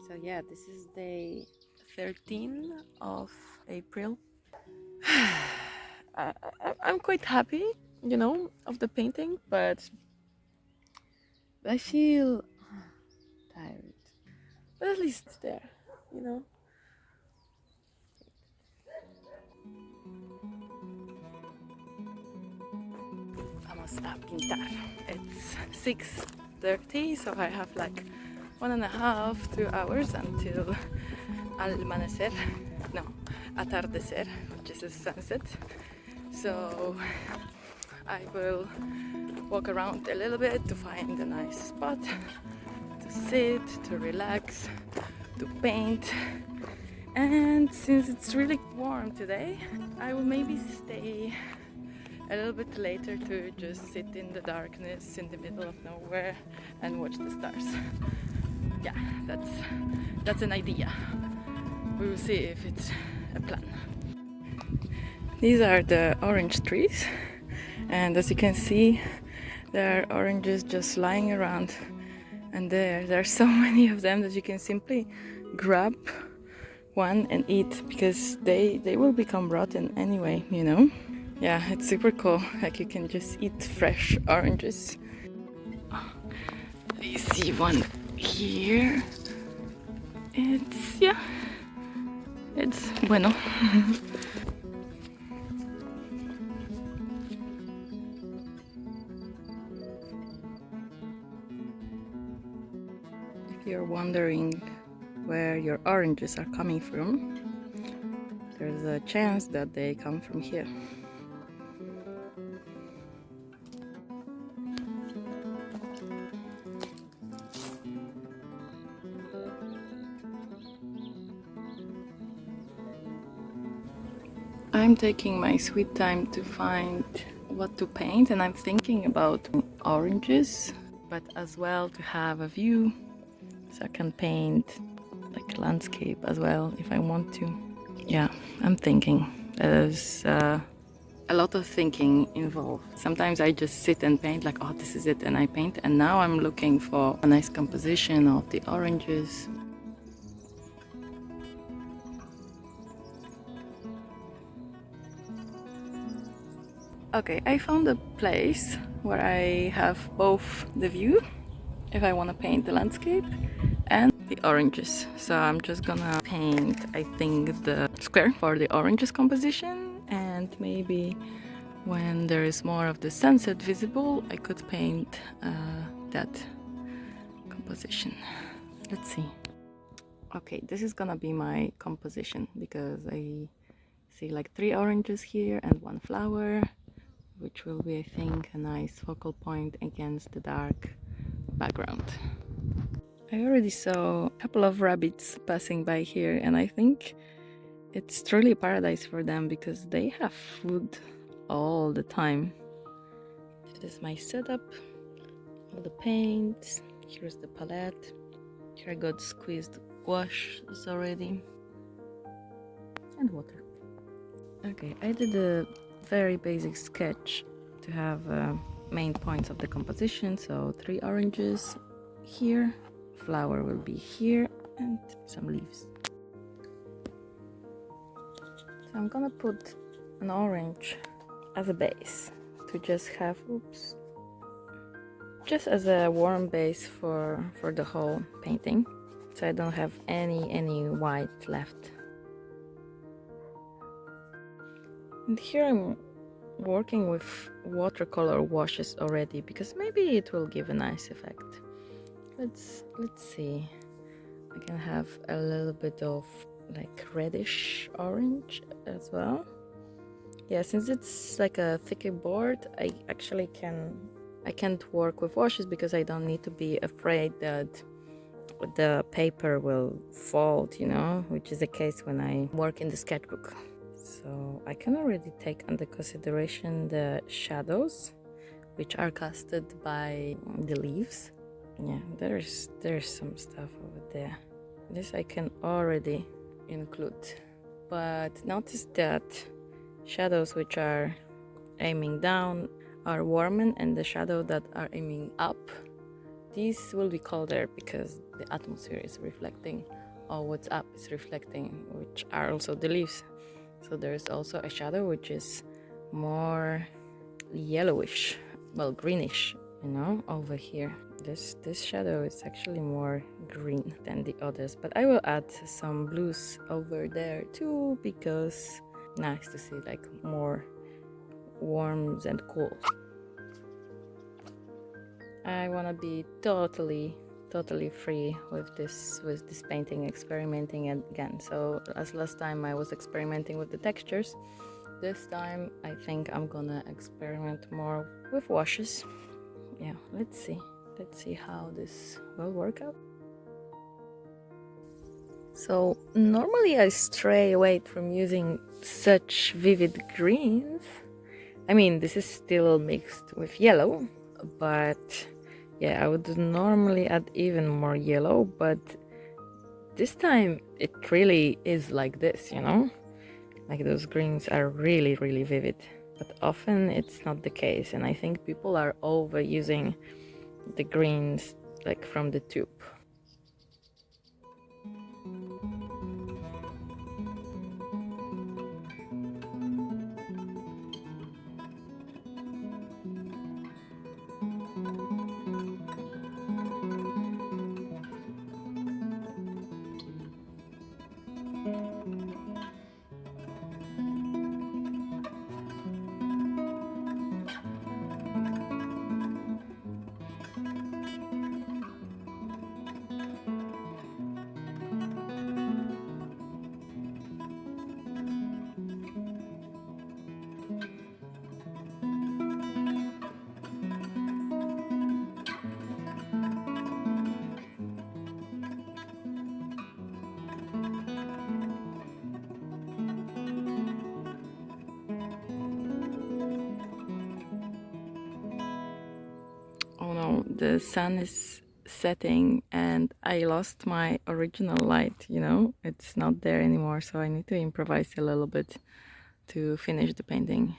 So yeah, this is day 13 of April. I'm quite happy, of the painting, but I feel tired. But at least it's there, you know. Vamos a pintar. It's 6:30, so I have like 1.5, 2 hours until al amanecer. No, atardecer, which is the sunset. So I will walk around a little bit to find a nice spot to sit, to relax, to paint. And since it's really warm today, I will maybe stay a little bit later to just sit in the darkness in the middle of nowhere and watch the stars. Yeah, that's an idea. We will see if it's a plan. These are the orange trees, and as you can see, there are oranges just lying around, and there are so many of them that you can simply grab one and eat, because they will become rotten anyway, Yeah, it's super cool. Like, you can just eat fresh oranges. You see one here. It's bueno. If you're wondering where your oranges are coming from, there's a chance that they come from here. I'm taking my sweet time to find what to paint, and I'm thinking about oranges, but as well to have a view, so I can paint like landscape as well if I want to. Yeah, I'm thinking. There's a lot of thinking involved. Sometimes I just sit and paint like, oh, this is it, and I paint. And now I'm looking for a nice composition of the oranges. Okay, I found a place where I have both the view, if I want to paint the landscape, and the oranges. So I'm just gonna paint, I think, the square for the oranges composition, and maybe when there is more of the sunset visible, I could paint that composition. Let's see. Okay, this is gonna be my composition, because I see like 3 oranges here and 1 flower, which will be, I think, a nice focal point against the dark background. I already saw a couple of rabbits passing by here, and I think it's truly a paradise for them, because they have food all the time. This is my setup, all the paints. Here's the palette. Here I got squeezed gouaches already, and water. Okay, I did a very basic sketch to have main points of the composition. So 3 oranges here, flower will be here, and some leaves. So I'm gonna put an orange as a base to just have, just as a warm base for the whole painting, so I don't have any white left. And here I'm working with watercolor washes already, because maybe it will give a nice effect. Let's see. I can have a little bit of like reddish orange as well. Yeah, since it's like a thicker board, I can't work with washes, because I don't need to be afraid that the paper will fold, which is the case when I work in the sketchbook. So I can already take under consideration the shadows, which are casted by the leaves. Yeah, there's some stuff over there. This I can already include. But notice that shadows which are aiming down are warmer, and the shadow that are aiming up These will be colder because the atmosphere is reflecting, or what's up is reflecting, which are also the leaves. So there's also a shadow which is more yellowish, well, greenish, over here. This shadow is actually more green than the others, but I will add some blues over there too, because nice to see like more warms and cools. I want to be totally free with this painting, experimenting again. So as last time I was experimenting with the textures, this time I think I'm gonna experiment more with washes. Yeah, let's see how this will work out. So normally I stray away from using such vivid greens. I mean, this is still mixed with yellow, but yeah, I would normally add even more yellow, but this time it really is like this, like those greens are really vivid, but often it's not the case, and I think people are overusing the greens like from the tube. Oh no, the sun is setting and I lost my original light, It's not there anymore, so I need to improvise a little bit to finish the painting.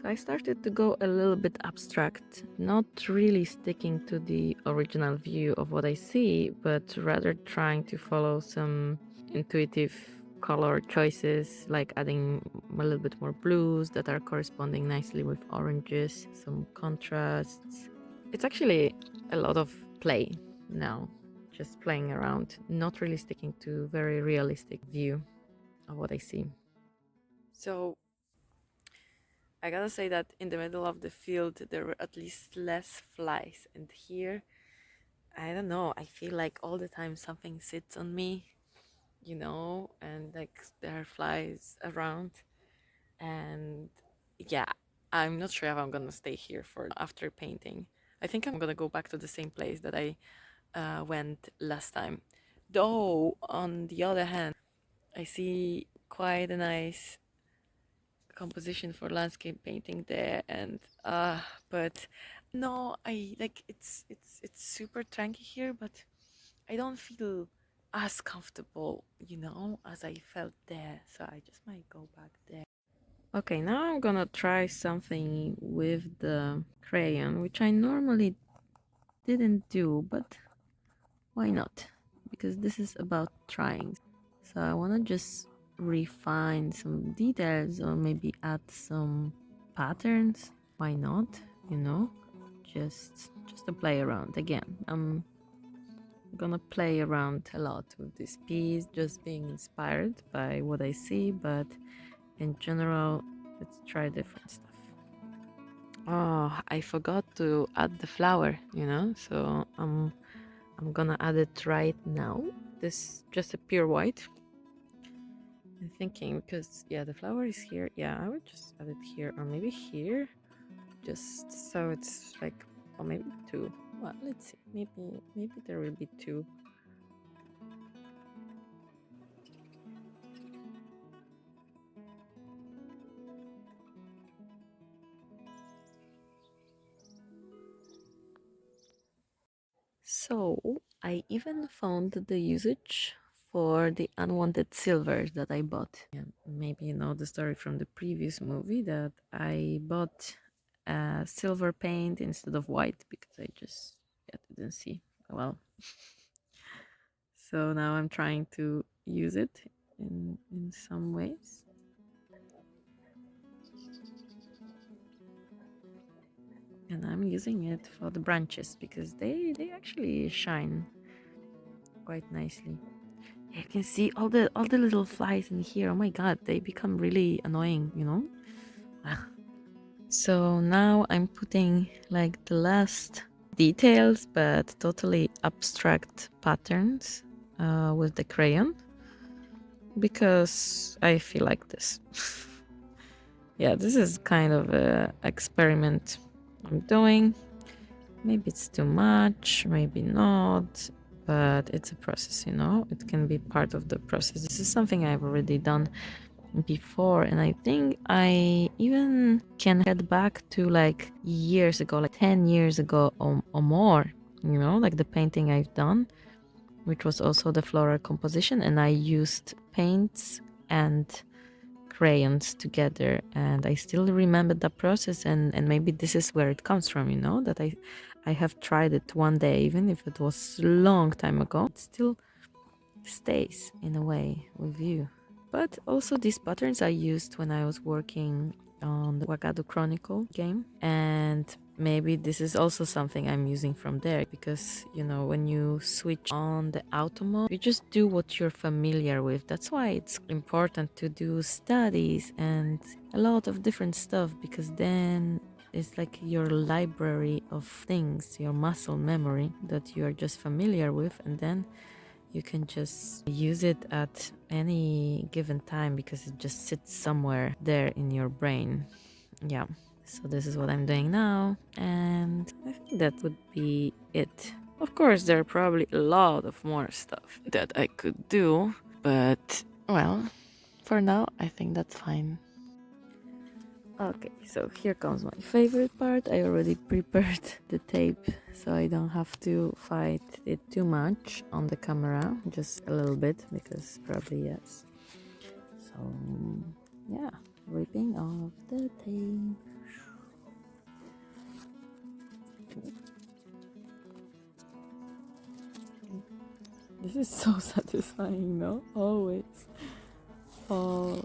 So I started to go a little bit abstract, not really sticking to the original view of what I see, but rather trying to follow some intuitive color choices, like adding a little bit more blues that are corresponding nicely with oranges, some contrasts. It's actually a lot of play now, just playing around, not really sticking to very realistic view of what I see. So I gotta say that in the middle of the field there were at least less flies, and here, I don't know, I feel like all the time something sits on me, and like there are flies around, and yeah, I'm not sure if I'm gonna stay here for after painting. I think I'm gonna go back to the same place that I went last time. Though, on the other hand, I see quite a nice composition for landscape painting there, and but no, I like it's super tranky here, but I don't feel as comfortable, as I felt there, so I just might go back there. Okay, now I'm gonna try something with the crayon, which I normally didn't do, but why not? Because this is about trying. So I want to just refine some details or maybe add some patterns. Why not? You know, just to play around. Again, I'm gonna play around a lot with this piece, just being inspired by what I see, but in general, let's try different stuff. Oh, I forgot to add the flower, so I'm gonna add it right now. This just a pure white. I'm thinking because yeah, the flower is here. Yeah, I would just add it here or maybe here, just so it's like, or maybe two. Well, let's see. Maybe there will be two. So I even found the usage for the unwanted silver that I bought. Yeah, maybe you know the story from the previous movie that I bought silver paint instead of white because I didn't see well. So now I'm trying to use it in some ways. And I'm using it for the branches because they actually shine quite nicely. You can see all the little flies in here. Oh my god, they become really annoying, you know? So now I'm putting like the last details but totally abstract patterns with the crayon because I feel like this. Yeah, this is kind of an experiment I'm doing. Maybe it's too much, maybe not, but it's a process, you know? It can be part of the process. This is something I've already done before, and I think I even can head back to like years ago, like 10 years ago or more, you know, like the painting I've done, which was also the floral composition, and I used paints and crayons together, and I still remember the process, and maybe this is where it comes from, you know, that I have tried it one day, even if it was a long time ago, it still stays in a way with you. But also these patterns I used when I was working on the Wagadu Chronicle game, and maybe this is also something I'm using from there because, you know, when you switch on the auto mode, you just do what you're familiar with. That's why it's important to do studies and a lot of different stuff, because then it's like your library of things, your muscle memory that you are just familiar with, and then you can just use it at any given time because it just sits somewhere there in your brain. Yeah. So this is what I'm doing now, and I think that would be it. Of course, there are probably a lot of more stuff that I could do, but well, for now, I think that's fine. Okay, so here comes my favorite part. I already prepared the tape so I don't have to fight it too much on the camera, just a little bit because probably yes. So yeah, ripping off the tape. This is so satisfying, no? Always so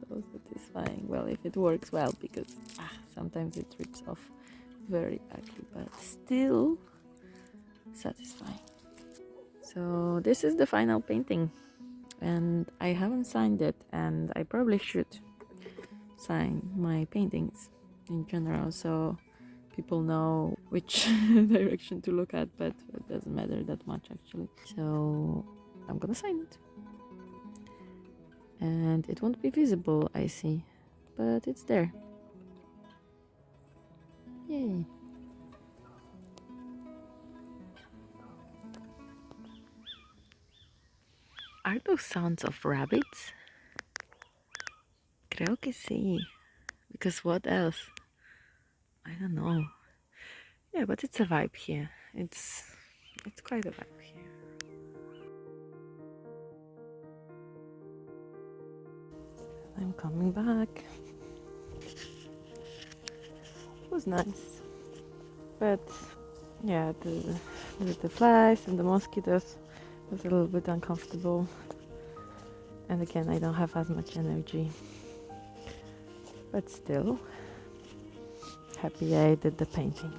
satisfying. Well, if it works well, because sometimes it rips off very badly, but still satisfying. So this is the final painting, and I haven't signed it, and I probably should sign my paintings in general so people know which direction to look at, but it doesn't matter that much actually. So I'm gonna sign it, and it won't be visible, I see, but it's there. Yay. Are those sounds of rabbits? Creo que sí. Because what else? I don't know. Yeah, but it's a vibe here. It's quite a vibe here. I'm coming back. It was nice, but yeah, the flies and the mosquitoes was a little bit uncomfortable. And again, I don't have as much energy, but still happy I did the painting.